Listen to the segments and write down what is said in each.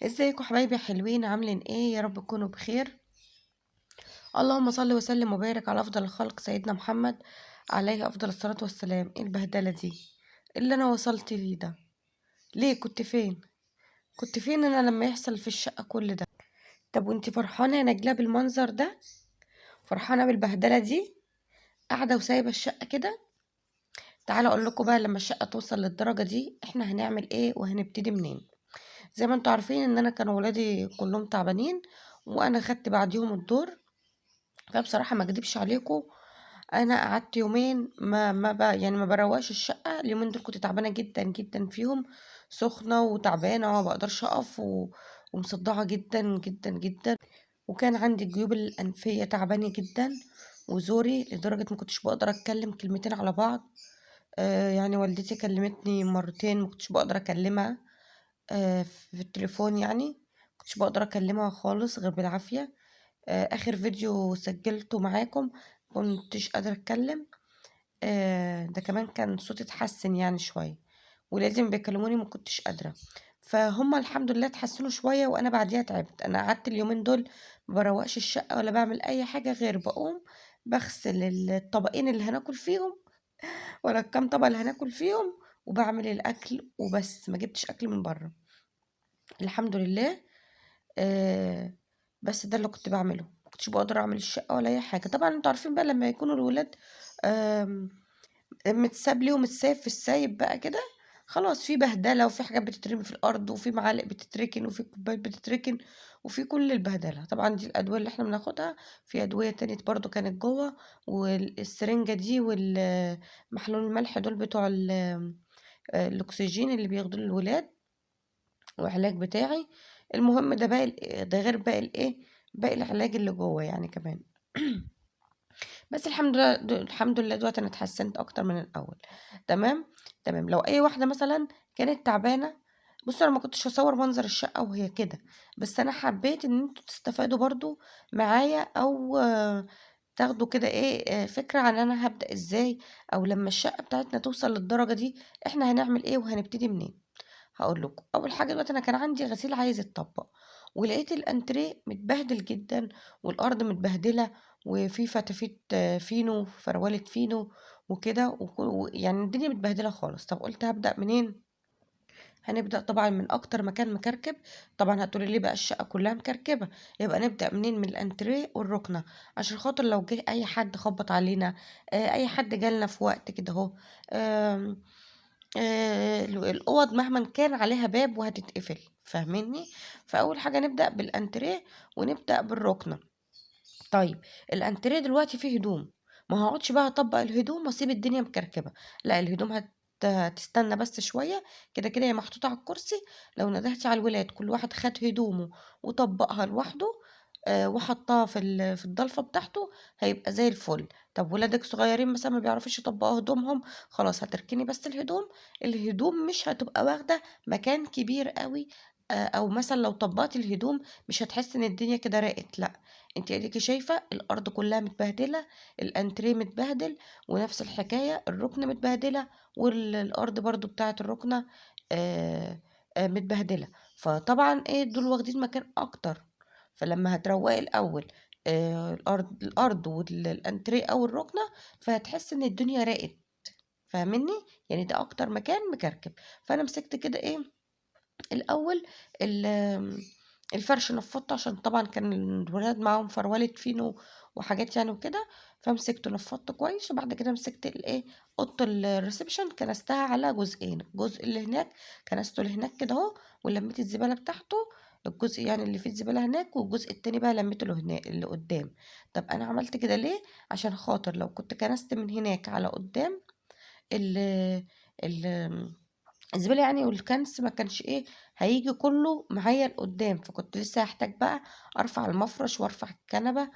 ازيكم حبايبي حلوين عاملين ايه؟ يا رب تكونوا بخير. اللهم صل وسلم وبارك على افضل الخلق سيدنا محمد عليه افضل الصلاة والسلام. ايه البهدلة دي اللي انا وصلت ليه ده؟ ليه كنت فين؟ كنت فين انا لما يحصل في الشقة كل ده؟ طب وانتي فرحانة يا نجلاء بالمنظر ده؟ فرحانة بالبهدلة دي؟ قاعدة وسايبة الشقة كده؟ تعالى اقول لكم بقى، لما الشقة توصل للدرجة دي احنا هنعمل ايه وهنبتدي منين. زي ما انتوا عارفين ان انا كانوا ولادي كلهم تعبانين، وانا خدت بعديهم الدور. فبصراحة ما اكدبش عليكم، انا قعدت يومين ما بروقش الشقة. اليومين دول كنت تعبانة جدا جدا فيهم، سخنة وتعبانة وما بقدرش اقف ومصدعة جدا جدا جدا. وكان عندي الجيوب الأنفية تعبانة جدا، وزوري لدرجة ما كنتش بقدر اتكلم كلمتين على بعض. يعني والدتي كلمتني مرتين ما كنتش بقدر اكلمها، في التليفون يعني. كنتش بقدر اكلمها خالص غير بالعافية. اخر فيديو سجلته معاكم كنتش قادرة اتكلم. ده كمان كان صوتي اتحسن يعني شوية، ولازم بيكلموني ما كنتش قادرة. فهم الحمد لله اتحسنوا شوية، وانا بعديها تعبت. انا قعدت اليومين دول ما بروقش الشقة ولا بعمل اي حاجة غير بقوم بغسل الطبقين اللي هناكل فيهم، ولا الكام طبق اللي هناكل فيهم، وبعمل الاكل وبس. ما جبتش اكل من بره الحمد لله. آه بس ده اللي كنت بعمله، ما كنتش بقدر اعمل الشقه ولا اي حاجه. طبعا انتوا عارفين بقى لما يكونوا الولاد آم، متساب ليهم السايب في السايب بقى كده، خلاص في بهدله، وفي حاجات بتترمي في الارض، وفي معالق بتتركن، وفي كوبايات بتتركن، وفي كل البهدله. طبعا دي الادويه اللي احنا بناخدها. في ادويه تانية برضو كانت جوه، والسرنجه دي والمحلول الملح دول بتوع الاكسجين اللي بياخدوه الولاد، وعلاج بتاعي. المهم ده باقي ده غير باقي الايه، باقي العلاج اللي جوه يعني كمان. بس الحمد لله، الحمد لله دلوقتي انا اتحسنت اكتر من الاول. تمام. تمام. لو اي واحده مثلا كانت تعبانه، بصوا انا ما كنتش هصور منظر الشقه وهي كده، بس انا حبيت ان انتوا تستفادوا برضو معايا، او تاخدوا كده ايه، فكره عن انا هبدا ازاي، او لما الشقه بتاعتنا توصل للدرجه دي احنا هنعمل ايه وهنبتدي منين. هاقول لكم، أول حاجة دلوقتي أنا كان عندي غسيل عايز يتطبق، ولقيت الأنتريه متبهدل جدًا، والأرض متبهدلة، وفي فتافيت فينو، فروالة فينو وكده، يعني الدنيا متبهدلة خالص. طب قُلت هابدأ منين؟ هنبدأ طبعًا من أكتر مكان مكركب. طبعًا هتقولي لي بقى الشقة كلها مكركبة، يبقى نبدأ منين؟ من الأنتريه والرُكنة، عشان خاطر لو جه أي حد خبط علينا، أي حد جالنا في وقت كده أهو. آمم الأوض مهمًا كان عليها باب وهتتقفل، فاهمينّي؟ فأول حاجة نبدأ بالأنتريه ونبدأ بالرُكنة. طيب الأنتريه دلوقتي فيه هدوم، ما هاقعدش بقى أطبّق الهدوم وأسيب الدنيا مكركبة، لأ الهدوم هتستنى بس شوية، كده، كده هي محطوطة على الكرسي. لو ندهتِ على الولاد كل واحد خد هدومه وطبّقها لوحده، وحطّها في الضلفة بتاعته، هيبقى زي الفل. طب ولادِك صغيّرين مثلًا ما بيعرفوش يطبّقوا هدومهم، خلاص هتركني بس الهدوم. الهدوم مش هتبقى واخدة مكان كبير أوي، أو مثلًا لو طبّقتِ الهدوم مش هتحسّي إن الدنيا كده راقت، لأ، أنتِ أديكِ شايفة الأرض كلها متبهدلة، الأنتريه متبهدل، ونفس الحكاية الرُكنة متبهدلة، الأرض برضه بتاعة الرُكنة آآ متبهدلة. فطبعًا إيه، دول واخدين مكان أكتر. فلمّا هتروّقي الأول الأرض الأنتريه أو الرُكنة، فهتحسّي إن الدنيا راقت، فاهمينّي؟ يعني ده أكتر مكان مكركب. فأنا مسكت كده إيه، الأول ال الفرش نفّضته، عشان طبعًا كان الولاد معاهم فرولة فينو وحاجات يعني وكده، فمسكته نفّضته كويس. وبعد كده مسكت الإيه، أوضة الreception كنستها على جزئين، الجزء اللي هناك كنسته لهناك كده أهو، ولمّيت الزبالة بتاعته، الجزء يعني اللي فيه الزبالة هناك، والجزء التاني بقى لمّيته اللي قدّام. طَب أنا عملت كده ليه؟ عشان خاطر لو كنت كنست من هناك على قدّام ال ال الزبالة يعني والكنس ما كانش إيه، هييجي كله معايا لقدام، فكنت لسه هاحتاج بقى أرفع المفرش وأرفع الكنبة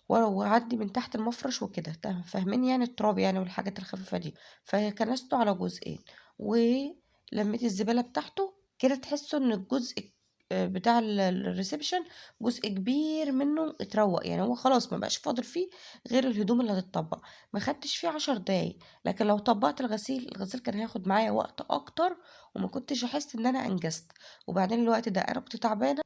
وأعدي من تحت المفرش وكده. فاهمين يعني التراب يعني والحاجات الخفيفة دي. فكنسته على جزئين، ولميت الزبالة بتاعته كده، تحسوا إن الجزء بتاع الreception جزء كبير منه اتروّق، يعني هو خلاص ما بقاش فاضل فيه غير الهدوم اللي هتتطبّق، ما خدتش فيه 10 دقايق، لكن لو طبّقت الغسيل كان هياخد معايا وقت أكتر وما كنتش هاحس إن أنا أنجزت، وبعدين الوقت ده أنا كنت تعبانة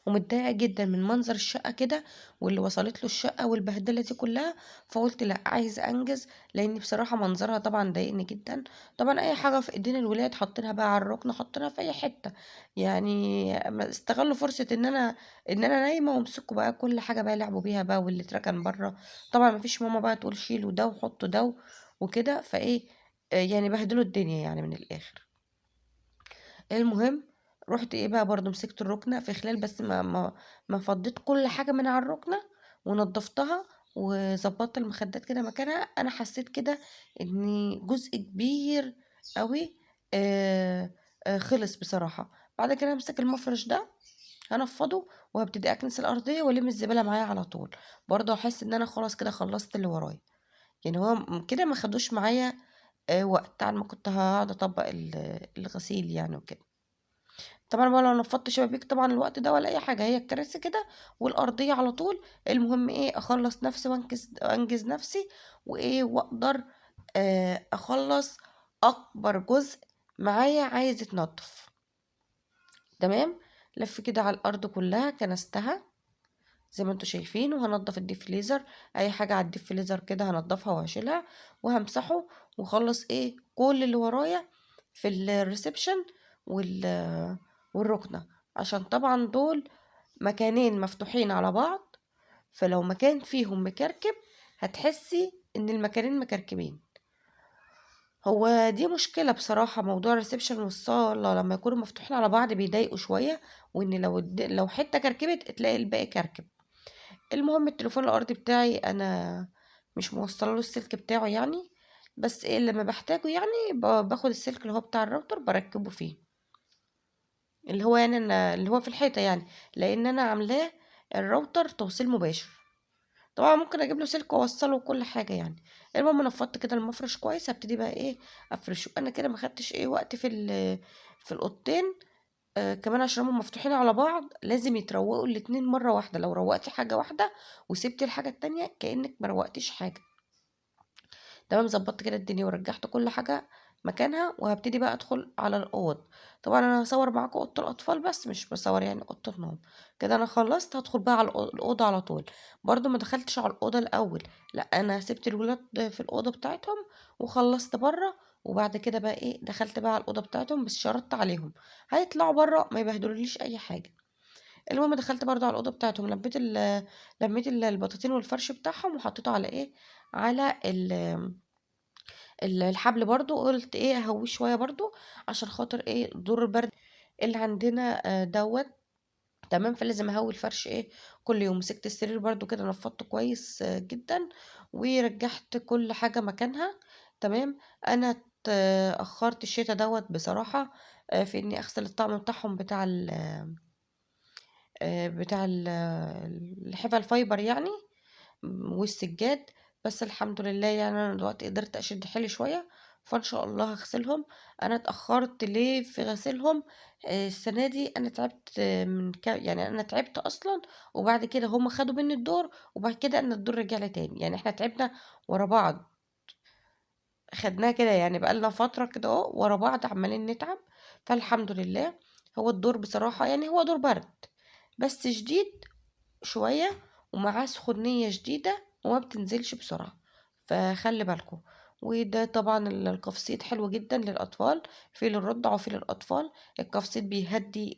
ومتضايقة جدًا من منظر الشقة كده، واللي وصلت له الشقة والبهدلة دي كلّها، فقُلت لأ عايزة أنجز، لإن بصراحة منظرها طبعًا ضايقني جدًا. طبعًا أي حاجة في إيدين الولاد حاطينها بقى على الرُكن، حاطينها في أي حتة، يعني استغلّوا فرصة إن أنا نايمة ومسكوا بقى كل حاجة بقى لعبوا بيها بقى واللي اتركن برّه، طبعًا ما فيش ماما بقى تقول شيلوا ده وحطوا ده وكده، فإيه، يعني بهدلوا الدنيا يعني من الآخر. المهم رُحت إيه بقى برضه مسكت الرُكنة في خلال بس ما فضّيت كل حاجة من على الرُكنة ونضّفتها وضبّطت المخدات كده مكانها، أنا حسّيت كده إن جزء كبير أوي آآ خلص بصراحة. بعد كده هامسك المفرش ده هانفّضه وهابتدي أكنس الأرضية وألِم الزبالة معايا على طول، برضه هاحس إن أنا خلاص كده خلّصت اللي ورايا. يعني هو كده ما خدوش معايا وقت على ما كنت هاقعد أطبّق الغسيل يعني وكده. طبعًا بقى لو نفّضت شبابيك طبعًا الوقت ده ولا أي حاجة، هي الكراسي كده والأرضية على طول، المهم إيه أخلّص نفسي وأنجز نفسي وإيه وأقدر أخلّص أكبر جزء معايا عايز يتنضّف، تمام، لَف كده على الأرض كلّها كنستها زي ما أنتم شايفين، وهانضّف الdeep freezer أي حاجة على الdeep freezer كده هانضّفها وهاشيلها وهامسحه واخلّص إيه كل اللي ورايا في الreception والرُكنة، عشان طبعًا دول مكانين مفتوحين على بعض، فلو مكان فيهم مكركب هتحسي إن المكانين مكركبين. هو دي مشكلة بصراحة موضوع الreception والصالة لمّا يكونوا مفتوحين على بعض بيضايقوا شوية، وإن لو حتة كركبت تلاقي الباقي كركب. المهم التليفون الأرضي بتاعي أنا مش موصّلة له السلك بتاعه يعني، بس إيه لمّا باحتاجه يعني باخد السلك اللي هو بتاع الراوتر باركّبه فيه، اللي هو يعني اللي هو في الحيطة يعني، لإن أنا عاملاه الراوتر توصيل مباشر، طبعًا ممكن أجيب له سلك وأوصّله وكل حاجة يعني. المهم نفّضت كده المفرش كويس، هابتدي بقى إيه أفرشه، أنا كده ما خدتش إيه وقت في الأوضتين كمان عشان هُم مفتوحين على بعض لازم يتروّقوا الاتنين مرّة واحدة، لو روّقتِ حاجة واحدة وسِبتِ الحاجة التانية كإنِّك ما روّقتيش حاجة. تمام، ضبّطت كده الدنيا ورجّعت كل حاجة مكانها، وهابتدي بقى أدخل على الأوض. طبعًا أنا هاصوّر معاكم أوضة الأطفال بس مش باصوّر يعني أوضة النوم. كده أنا خلّصت هادخل بقى على الأوضة على طول. برضه ما دخلتش على الأوضة الأول، لأ أنا سِبت الولاد في الأوضة بتاعتهم وخلّصت برّه، وبعد كده بقى إيه، دخلت بقى على الأوضة بتاعتهم بس شرطت عليهم، هيطلعوا برّه ما يبهدلوليش أي حاجة. المهم دخلت برضه على الأوضة بتاعتهم، لمّيت البطاطين والفرش بتاعهم وحطيته على إيه، على الحبل برضه، قُلت إيه أهوّيه شوية برضه عشان خاطر إيه، دور البرد اللي عندنا دوّة تمام، فلازم أهوّي الفرش إيه، كل يوم. مسكت السرير برضه كده نفّضته كويس جدًا، ورجّعت كل حاجة مكانها تمام. أنا أخّرت الشتا دوّة بصراحة في إني أغسل الطقم بتاعهم بتاع الحِفا الفايبر يعني والسجاد، بس الحمد لله يعني أنا دلوقتي قدرت أشد حيلي شوية، فإن شاء الله هاغسلهم. أنا اتأخرت ليه في غسيلهم السنة دي أنا تعبت يعني أنا تعبت أصلًا، وبعد كده هُم خدوا مني الدور، وبعد كده أنا الدور رجع لي تاني، يعني إحنا تعبنا ورا بعض، خدناها كده يعني بقى لنا فترة كده أهو ورا بعض عمّالين نتعب، فالحمد لله. هو الدور بصراحة يعني هو دور برد، بس شديد شوية ومعاه سخونية شديدة وما بتنزلش بسرعة، فخلي بالكم. وده طبعا القفصيد حلو جدا للأطفال، في للرضع وفي للأطفال. القفصيد بيهدي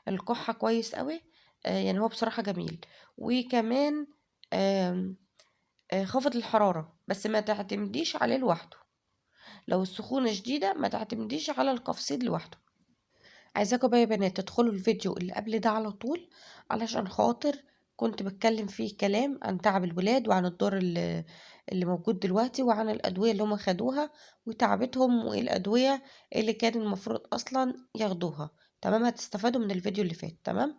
الكحة كويس قوي، يعني هو بصراحة جميل. وكمان آم، خافض الحرارة، بس ما تعتمديش عليه لوحده، لو السخونة شديدة ما تعتمديش على القفصيد لوحده. عايزاكم بقى يا بنات تدخلوا الفيديو اللي قبل ده على طول، علشان خاطر كنت بتكلم فيه كلام عن تعب الولاد وعن الدور اللي موجود دلوقتي وعن الأدوية اللي هم خدوها وتعبتهم وإيه الأدوية اللي كان المفروض أصلا ياخدوها. تمام، هتستفادوا من الفيديو اللي فات. تمام.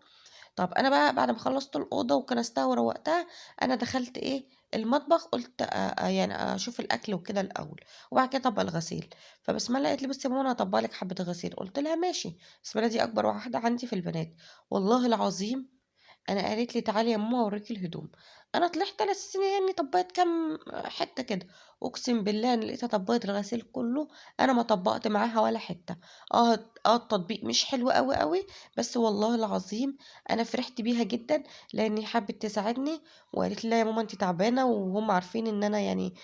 طب أنا بقى بعد ما خلصت الأوضة وكنستها وروقتها، أنا دخلت إيه المطبخ، قُلت يعني أشوف الأكل وكده الأول، وبعد كده أطبّق الغسيل. فبسملة قالت لي: "بُصّي يا ماما أنا هاطبّق لِك حبّة الغسيل." قُلت لها: "ماشي." بسملة دي أكبر واحدة عندي في البنات. والله العظيم أنا قالت لي: "تعالي يا ماما أورّيكِ الهدوم." أنا طلعت على أساس إن هي يعني طبّقت كام حتّة كده، أقسم بالله أنا لقيتها طبّقت الغسيل كلّه، أنا ما طبّقت معاها ولا حتّة. التطبيق مش حلو أوي، أوي، بس والله العظيم أنا فرحت بيها جدًا، لإن هي حبِّت تساعدني وقالت لي: "لا يا ماما أنتِ تعبانة." وهُم عارفين إن أنا يعني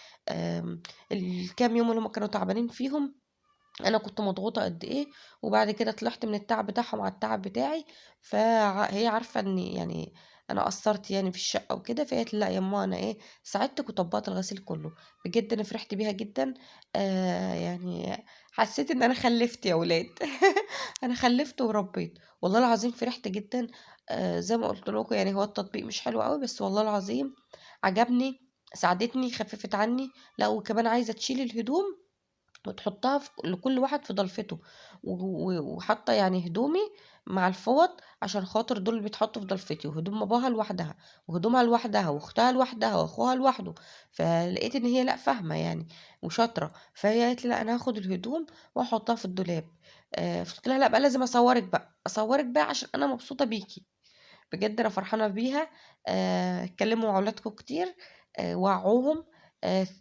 الكام يوم اللي هُم كانوا تعبانين فيهم أنا كنت مضغوطة قد إيه، وبعد كده طلعت من التعب بتاعهم على التعب بتاعي. هي عارفة إن يعني أنا قصّرت يعني في الشقة وكده، فهي قالت لي: "لأ يا ماما أنا ساعدتِك وطبّقت الغسيل كلّه." بجد أنا فرحت بيها جدًا. يعني حسّيت إن أنا خلّفت يا ولاد. أنا خلّفت وربّيت، والله العظيم فرحت جدًا. زي ما قُلت لكم يعني هو التطبيق مش حلو أوي، بس والله العظيم عجبني، ساعدتني، خفّفت عني. لأ وكمان عايزة تشيل الهدوم وتحطها لكل واحد في ضلفته، وحاطة يعني هدومي مع الفوط عشان خاطر دول بيتحطوا في ضلفتي، وهدوم باباها لوحدها، وهدومها لوحدها، واختها لوحدها، واخوها لوحده. فلقيت ان هي لا فاهمه يعني وشاطره، فهي قالت لي لا انا هاخد الهدوم واحطها في الدولاب. فقلت لها لا بقى لازم اصورك بقى عشان انا مبسوطه بيكي. بجد أنا فرحانة بيها. اتكلموا مع ولادكم كتير، وعّوهم.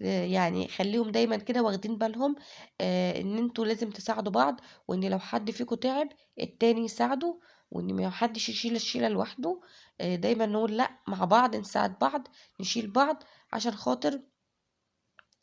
يعني خلّيهم دايمًا كده واخدين بالهم إن أنتم لازم تساعدوا بعض، وإن لو حد فيكم تعب التاني يساعده، وإن ما حدش يشيل الشيلة لوحده. دايمًا نقول لأ، مع بعض نساعد بعض، نشيل بعض عشان خاطر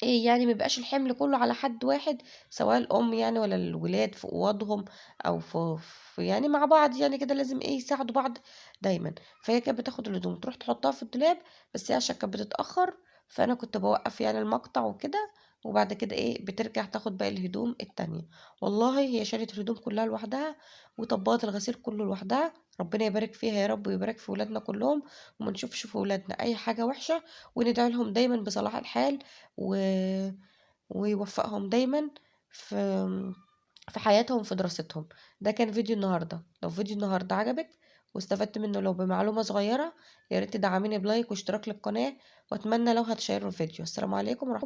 يعني ما يبقاش الحمل كله على حد واحد، سواء الأم يعني والّا الولاد في أوضهم أو في يعني مع بعض يعني كده لازم يساعدوا بعض دايمًا. فهي كانت بتاخد الهدوم تروح تحطها في الدولاب، بس هي عشان كانت بتتأخر، فأنا كنت باوقّف يعني المقطع وكده، وبعد كده بترجع تاخد باقي الهدوم التانية. والله هي شالت الهدوم كلها لوحدها، وطبّقت الغسيل كله لوحدها. ربنا يبارك فيها يا رب ويبارك في ولادنا كلّهم، وما نشوفش في ولادنا أي حاجة وحشة، وندعي لهم دايمًا بصلاح الحال و ويوفقهم دايمًا في في حياتهم، في دراستهم. ده كان فيديو النهارده. لو فيديو النهارده عجبِك واستفدتِ منه لو بمعلومة صغيرة، يا ريت تدعميني بلايك واشتراك للقناة، وأتمنى لو هتشيروا الفيديو. السلام عليكم ورحمة